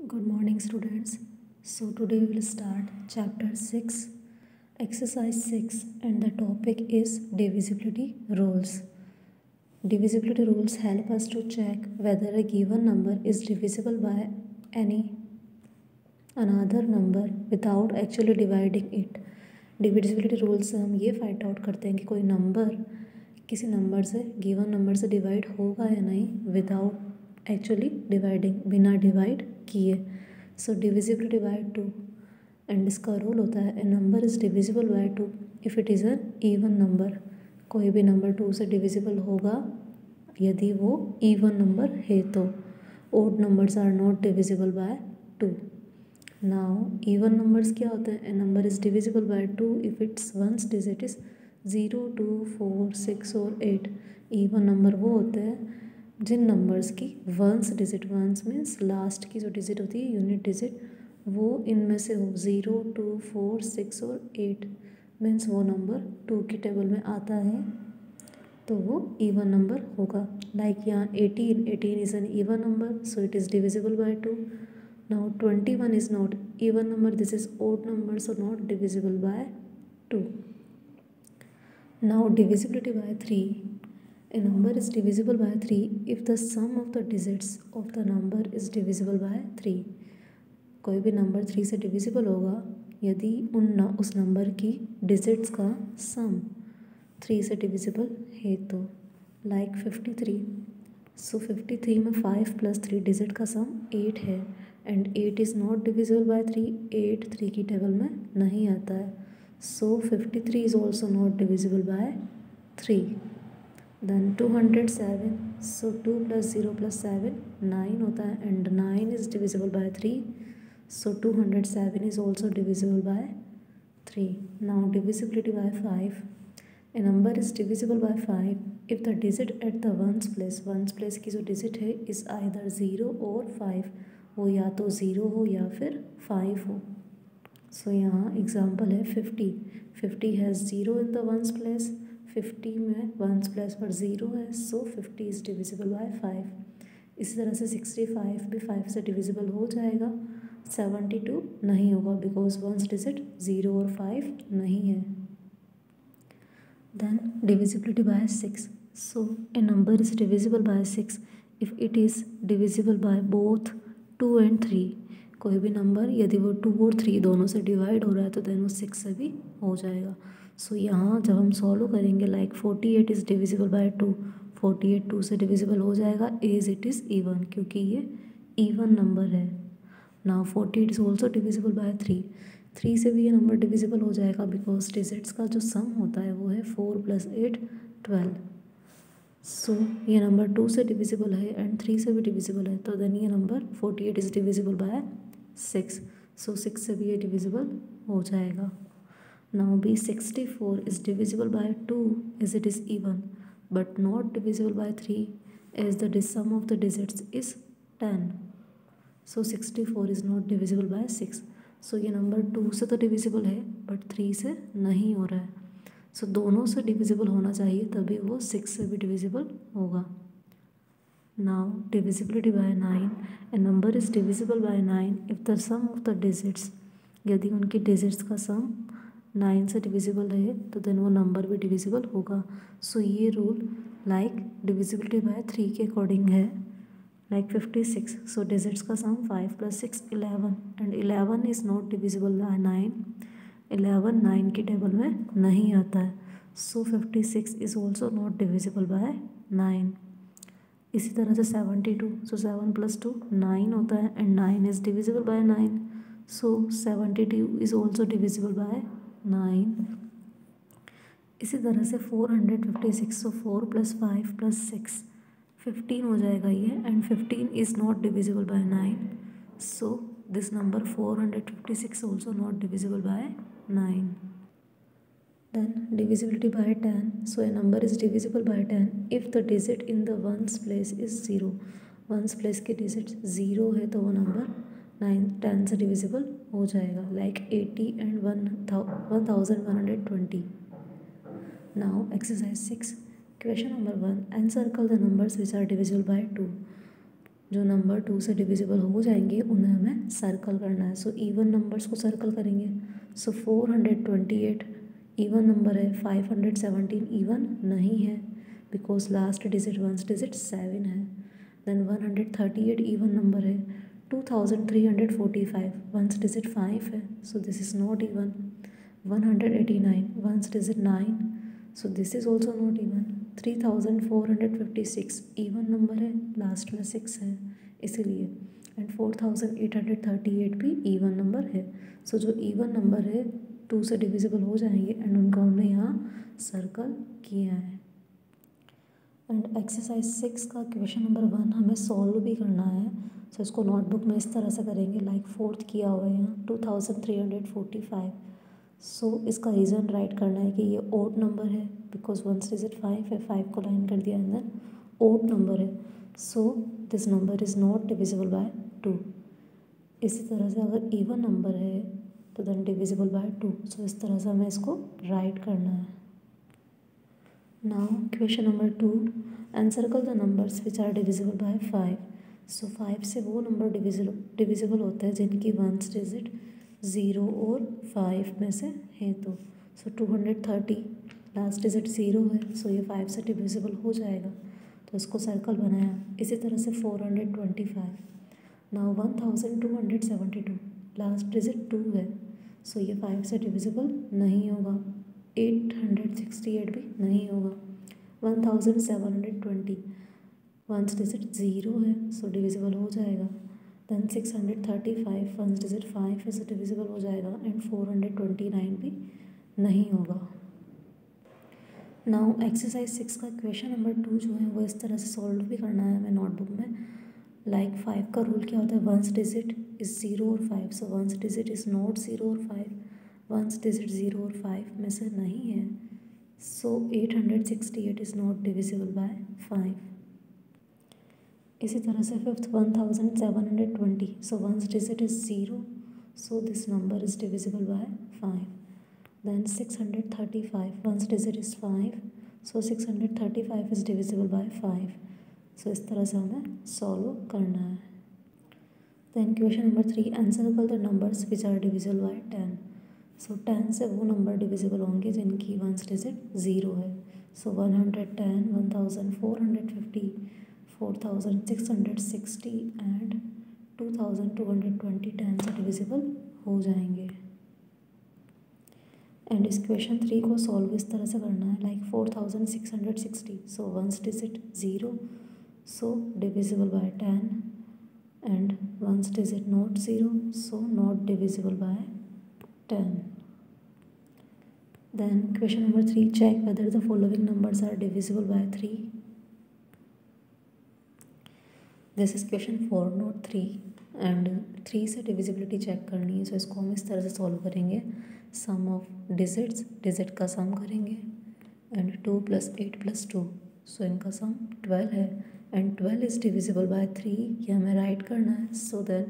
Good morning, students. So, today we will start chapter 6, exercise 6, and the topic is divisibility rules. Divisibility rules help us to check whether a given number is divisible by any another number without actually dividing it. Divisibility rule से हम ये find out करते हैं कि कोई number किसी number से given number से डिवाइड होगा या नहीं विदाउट एक्चुअली डिवाइडिंग, बिना डिवाइड किए. So divisibility by two, and इसका रूल होता है a number is divisible by two if it is an even number. कोई भी नंबर टू से डिविजिबल होगा यदि वो इवन नंबर है तो. Odd numbers are not divisible by two. Now even numbers क्या होते हैं? A number is divisible by two if its ones digit is 0, 2, 4, 6 और 8. इवन नंबर वो होते हैं जिन नंबर्स की ones digit, ones means last की जो डिजिट होती है यूनिट डिजिट, वो इनमें से हो 0, 2, 4, 6 और 8. मीन्स वो नंबर 2 की टेबल में आता है तो वो इवन नंबर होगा. लाइक यहाँ 18 is an even number, so it is divisible by 2. Now 21 is not even number, this is odd number, so not divisible by 2. Now divisibility by 3. A number is divisible by 3 if the sum of the digits of the number is divisible by 3. कोई भी number 3 से divisible होगा यदि उस number की digits का सम 3 से divisible है तो. लाइक 53. सो 53 में 5 + 3 डिजिट का सम 8 है and 8 is not divisible by 3. 8 3 की टेबल में नहीं आता है, so 53 is also not divisible by 3. Then 207. So 2 + 0 + 7 9 होता है and 9 is divisible by 3, so 207 is also divisible by 3. Now divisibility by 5. A number is divisible by 5 if the digit at the ones place की जो digit है is either 0 और 5. वो या तो 0 हो या फिर 5 हो. सो यहाँ एग्जांपल है 50 has 0 in the ones place. 50 में वंस प्लेस पर 0 है, सो 50 इज़ डिविजिबल बाय 5. इसी तरह से 65 भी 5 से डिविजिबल हो जाएगा. 72 नहीं होगा बिकॉज वंस डिजिट 0 और 5 नहीं है. Then divisibility by 6. So a number is divisible by 6 if it is divisible by both 2 and 3. कोई भी नंबर यदि वो 2 और 3 दोनों से डिवाइड हो रहा है तो देन वो 6 से भी हो जाएगा. सो यहाँ जब हम सॉल्व करेंगे लाइक 48 इज़ डिविजिबल बाय 2. 48 2 से डिविजिबल हो जाएगा एज इट इज़ इवन, क्योंकि ये इवन नंबर है. Now 48 is also divisible by 3. 3 से भी ये नंबर डिविजिबल हो जाएगा बिकॉज डिजिट्स का जो सम होता है वो है 4 + 8 12. सो ये नंबर 2 से डिविजिबल है एंड 3 से भी डिविजिबल है तो देन ये number 48 is divisible by 6. So 6 से भी ये डिविजिबल हो जाएगा. Now B 64 is divisible by 2 as it is even but not divisible by 3 as the sum of the digits is 10. So 64 is not divisible by 6. So ये number 2 से तो divisible है but 3 से नहीं हो रहा है. सो दोनों से डिविजिबल होना चाहिए तभी वो 6 से भी डिविजिबल होगा. Now divisibility by 9. A number is divisible by 9 if the sum of the digits, यदि उनकी डिजिट्स का सम 9 से डिविजिबल है तो देन वो नंबर भी डिविजिबल होगा. सो ये रूल लाइक डिविजिबिलिटी बाय 3 के अकॉर्डिंग है. Like 56. So digits का sum 5 + 6 11 and 11 is not divisible by 9. 11 9 की टेबल में नहीं आता है, so 56 is also not divisible by 9. इसी तरह से 72. So 7 + 2 9 होता है and 9 is divisible by 9, so 72 is also divisible by 9. इसी तरह से 456. So 4 + 5 + 6 15 हो जाएगा ये and 15 is not divisible by 9. So this number 456 also not divisible by 9. Then divisibility by 10. So a number is divisible by 10 if the digit in the ones place is 0. Ones place की digit 0 है तो वो number 10 से divisible हो जाएगा. Like 80 and 1120. Now exercise 6. Question number 1. Encircle the numbers which are divisible by 2. जो number 2 से divisible हो जाएंगे उन्हें हमें सर्कल करना है। सो इवन नंबर्स को सर्कल करेंगे। सो 428 इवन नंबर है, 517 इवन नहीं है because last digit ones digit 7 है। देन 138 इवन नंबर है, 2345 वंस डिजिट 5 है, so this is not even. 189 ones digit 9, so this is also not even. 3456 even number है, last में 6 है इसीलिए। एंड 4838 भी इवन नंबर है। सो जो इवन नंबर है 2 से डिविजिबल हो जाएंगे एंड उनको हमने यहाँ सर्कल किया है। एंड एक्सरसाइज 6 का क्वेश्चन नंबर 1 हमें सॉल्व भी करना है। सो इसको नोटबुक में इस तरह से करेंगे, लाइक 4th किया हुआ है यहाँ 2345। सो इसका रीज़न राइट करना है कि ये ओड नंबर है बिकॉज वंस डिजिट 5 है, 5 को लाइन कर दिया एंड देन ओड नंबर है। सो this number is not divisible by 2। इसी तरह से अगर इवन नंबर है तो देन डिविजिबल बाय 2। सो इस तरह से हमें इसको राइट करना है। Now question number 2, encircle the numbers which are divisible by 5। So 5 से वो नंबर डिविजिबल होते हैं जिनकी वंस डिजिट 0 और 5 में से है। तो सो 230 लास्ट डिजिट 0 है, सो ये 5 से डिविजिबल हो जाएगा, तो इसको सर्कल बनाया। इसी तरह से 425, नाउ 1272 लास्ट डिजिट 2 है, सो ये 5 से डिविजिबल नहीं होगा। 868 भी नहीं होगा। 1720 वंस डिजिट 0 है, सो डिविजिबल हो जाएगा। देन 635 वंस डिजिट 5 है, सो डिविजिबल हो जाएगा। एंड 429 भी नहीं होगा। नाउ एक्सरसाइज 6 का क्वेश्चन नंबर 2 जो है वो इस तरह से सॉल्व भी करना है हमें नोटबुक में। लाइक 5 का रूल क्या होता है, वंस डिजिट इज़ 0 और 5, सो वंस डिजिट इज़ नॉट 0 और 5, वंस डिजिट 0 और 5 में से नहीं है, so 868 is not divisible by 5। इसी तरह से 5th 1720, so ones digit is 0, so this number is divisible by 5। Then 635 ones digit is 5, so 635 is divisible by 5। So इस तरह से हमें सॉल्व करना है। Then question number 3, encircle the numbers which are divisible by 10। So 10 से वो number divisible होंगे जिनकी वंस डिजिट 0 है। सो 110, 1450, 4660 एंड 2220 10 से डिविजिबल हो जाएंगे। एंड इस क्वेश्चन 3 को सॉल्व इस तरह से करना है, like 4660, so ones digit 0, so divisible by 10 and ones digit not 0, so not divisible by 10. Then question number 3, check whether the following numbers are divisible by 3. This is question 4 not 3 and 3 से divisibility check करनी है। सो इसको हम इस तरह से solve करेंगे, सम of digits, digit का सम करेंगे एंड 2 + 8 + 2, सो इनका सम 12 है एंड 12 इज़ डिविजिबल बाय 3, ये हमें राइट करना है। So then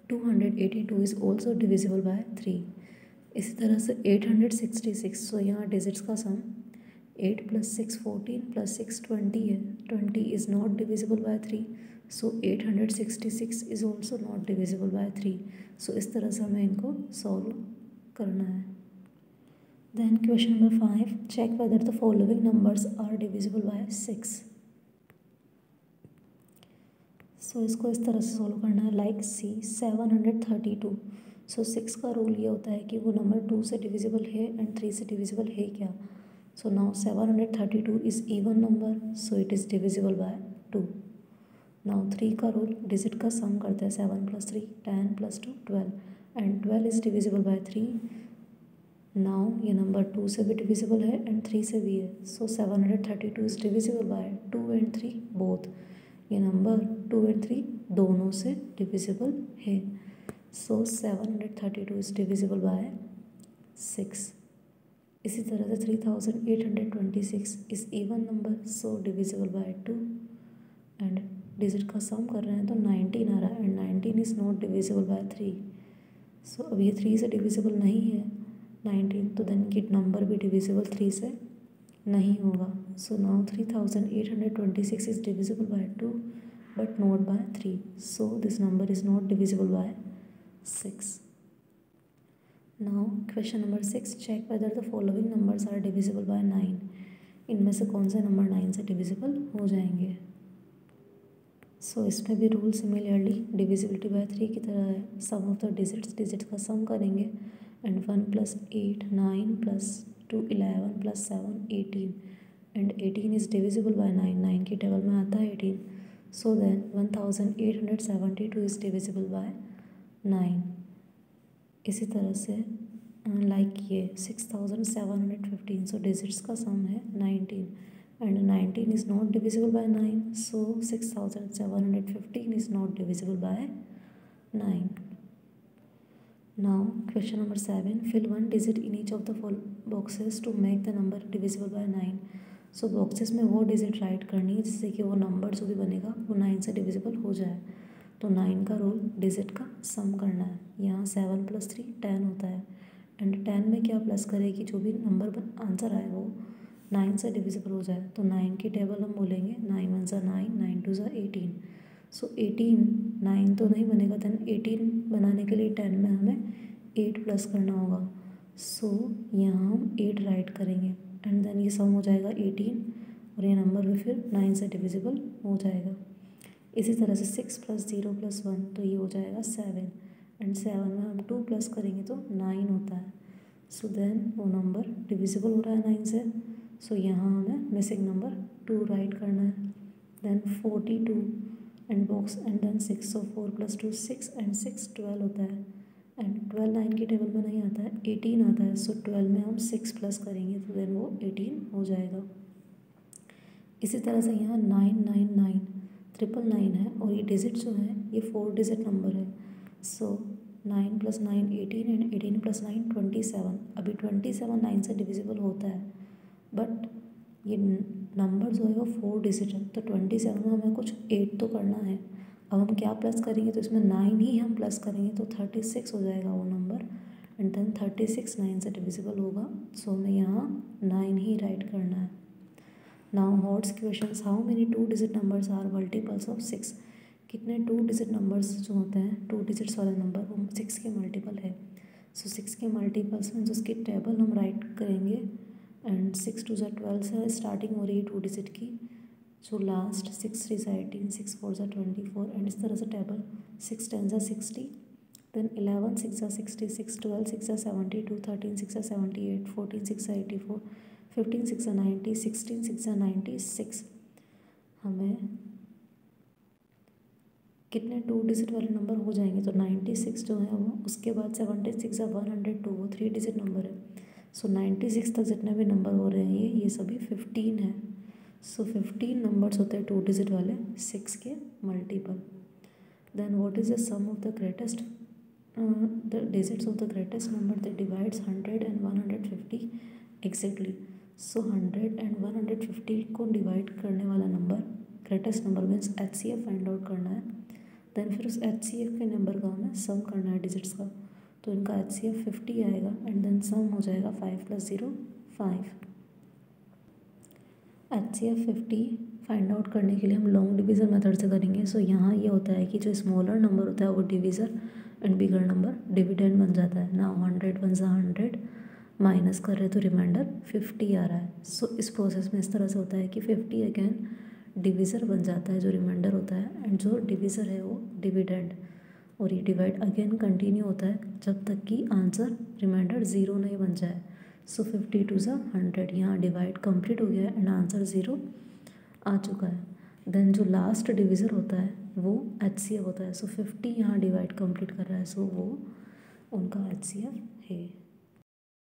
282 is also divisible by 3। इसी तरह से 866, सो यहाँ डिजिट्स का सम 8 + 6 14 + 6 20 है, 20 is not divisible by 3, so 866 is also not divisible by 3। So इस तरह से हमें इनको सॉल्व करना है। Then question number 5, check whether the following numbers are divisible by 6। सो इसको इस तरह से सॉल्व करना है, लाइक सी 732। सो 6 का रूल ये होता है कि वो नंबर 2 से डिविजिबल है एंड 3 से डिविजिबल है क्या। So now 732 is even number, so it is divisible by 2। Now 3 का रूल, डिजिट का सम करते हैं, 7 + 3 10 + 2 12 and 12 is divisible by 3। Now ये नंबर 2 से भी डिविजिबल है एंड 3 से भी है, सो 732 is divisible by 2 and 3 both. ये नंबर 2 एंड 3 दोनों से डिविजिबल है, सो 732 इज़ डिविजिबल बाय 6। इसी तरह से 3826 is even number, so divisible by 2 and digit का सम कर रहे हैं तो 19 आ रहा है and 19 is not divisible by 3। सो अब ये 3 से डिविजिबल नहीं है 19, तो देन की नंबर भी डिविजिबल 3 से नहीं होगा। So now 3826 is divisible by 2 but not by 3. So this number is not divisible by 6. Now question number 6, check whether the following numbers are divisible by 9. इनमें से कौन से नंबर 9 से डिविजिबल हो जाएंगे? सो इसमें भी रूल सिमिलरली डिविजिबिलिटी बाय 3 की तरह है. सम ऑफ द डिजिट्स का सम करेंगे and 1 + 8 9 + 2 11 + 7 18 and 18 is divisible by 9. 9 की टेबल में आता है 18. So then 1872 is divisible by 9. इसी तरह से लाइक ये 6715. सो डिजिट्स का सम है 19 and 19 is not divisible by 9, so 6715 is not divisible by 9. Now question number 7, fill one digit in each of the boxes to make the number divisible by 9. So boxes में वो digit write करनी है जिससे कि वो number जो भी बनेगा वो 9 से divisible हो जाए. तो 9 का रोल डिजिट का सम करना है. यहाँ 7 + 3 10 होता है एंड 10 में क्या प्लस करेगी, जो भी नंबर आंसर आए वो 9 से डिविजिबल हो जाए. तो 9 की टेबल हम बोलेंगे 9 × 1 = 9 9 × 2 = 18. सो 18 9 तो नहीं बनेगा, देन 18 बनाने के लिए 10 में हमें 8 प्लस करना होगा. सो यहाँ हम 8 राइट करेंगे एंड देन ये सम हो जाएगा 18 और ये नंबर भी फिर 9 से डिविजिबल हो जाएगा. इसी तरह से 6 + 0 + 1 तो ये हो जाएगा 7 एंड 7 में हम 2 प्लस करेंगे तो 9 होता है. सो देन वो नंबर डिविजिबल हो रहा है 9 से. सो यहाँ हमें मिसिंग नंबर 2 राइट करना है. Then 42 and box and then 6. So 4 + 2 6 and 6 12 होता है एंड 12 9 की टेबल में नहीं आता है, 18 आता है. सो 12 में हम 6 प्लस करेंगे तो देन वो 18 हो जाएगा. इसी तरह से यहाँ 999 999 है और ये डिजिट जो है ये 4 डिजिट नंबर है. सो 9 + 9 18 एंड 18 + 9 27. अभी 27 9 से डिविजिबल होता है बट ये नंबर जो है वो 4 डिजिट है. तो 27 में हमें कुछ 8 तो करना है. अब हम क्या प्लस करेंगे, तो इसमें 9 ही हम प्लस करेंगे तो 36 हो जाएगा वो नंबर एंड देन 36 9 से डिविजिबल होगा. सो हमें यहाँ 9 ही राइट करना है. Now HOTS questions, how many 2 digit numbers are multiples of 6. कितने 2 डिजिट नंबर्स जो होते हैं 2 डिजिट्स वाले नंबर वो 6 के मल्टीपल है. सो 6 के मल्टीपल्स में जिसकी टेबल हम राइट करेंगे एंड 6 × 2 = 12 से स्टार्टिंग हो रही है 2 डिजिट की. जो लास्ट 6 × 3 = 18 6 × 4 = 24 एंड इस तरह से टेबल 6 × 10 = 60 देन 11 6 × 60 6 12 6 × 72 13 6 × 78 14 6 × 84 15 6 × 90 16 6 × 96. हमें कितने 2 डिजिट वाले नंबर हो जाएंगे, तो 96 जो है वो, उसके बाद 76 × 102 वो 3 डिजिट नंबर है. सो 96 तक जितने भी नंबर हो रहे हैं ये सभी 15 है. सो 15 नंबर्स होते हैं 2 डिजिट वाले 6 के multiple. Then what is the sum of the greatest the digits of the greatest number that divides 100 and 150 exactly. So 100 and 150 को डिवाइड करने वाला number greatest number means HCF find out करना है. Then फिर उस HCF के number का हमें सम करना है डिजिट्स का. तो इनका HCF 50 आएगा एंड देन सम हो जाएगा 5 + 0 5. HCF 50 फाइंड आउट करने के लिए हम लॉन्ग डिवीज़र मेथड से करेंगे. सो यहाँ ये होता है कि जो स्मॉलर नंबर होता है वो divisor and bigger number dividend बन जाता है. नाउ 100 × 100 माइनस कर रहे तो रिमाइंडर 50 आ रहा है. सो इस प्रोसेस में इस तरह से होता है कि 50 अगेन डिवीज़र बन जाता है जो रिमाइंडर होता है एंड जो डिवीज़र है वो डिविडेंड, और ये डिवाइड अगेन कंटिन्यू होता है जब तक कि आंसर रिमाइंडर 0 नहीं बन जाए. सो 50 × 2 = 100. यहाँ डिवाइड कंप्लीट हो गया है एंड आंसर 0 आ चुका है. देन जो लास्ट डिवीज़र होता है वो HCF होता है. सो 50 यहाँ डिवाइड कंप्लीट कर रहा है, सो वो उनका HCF है.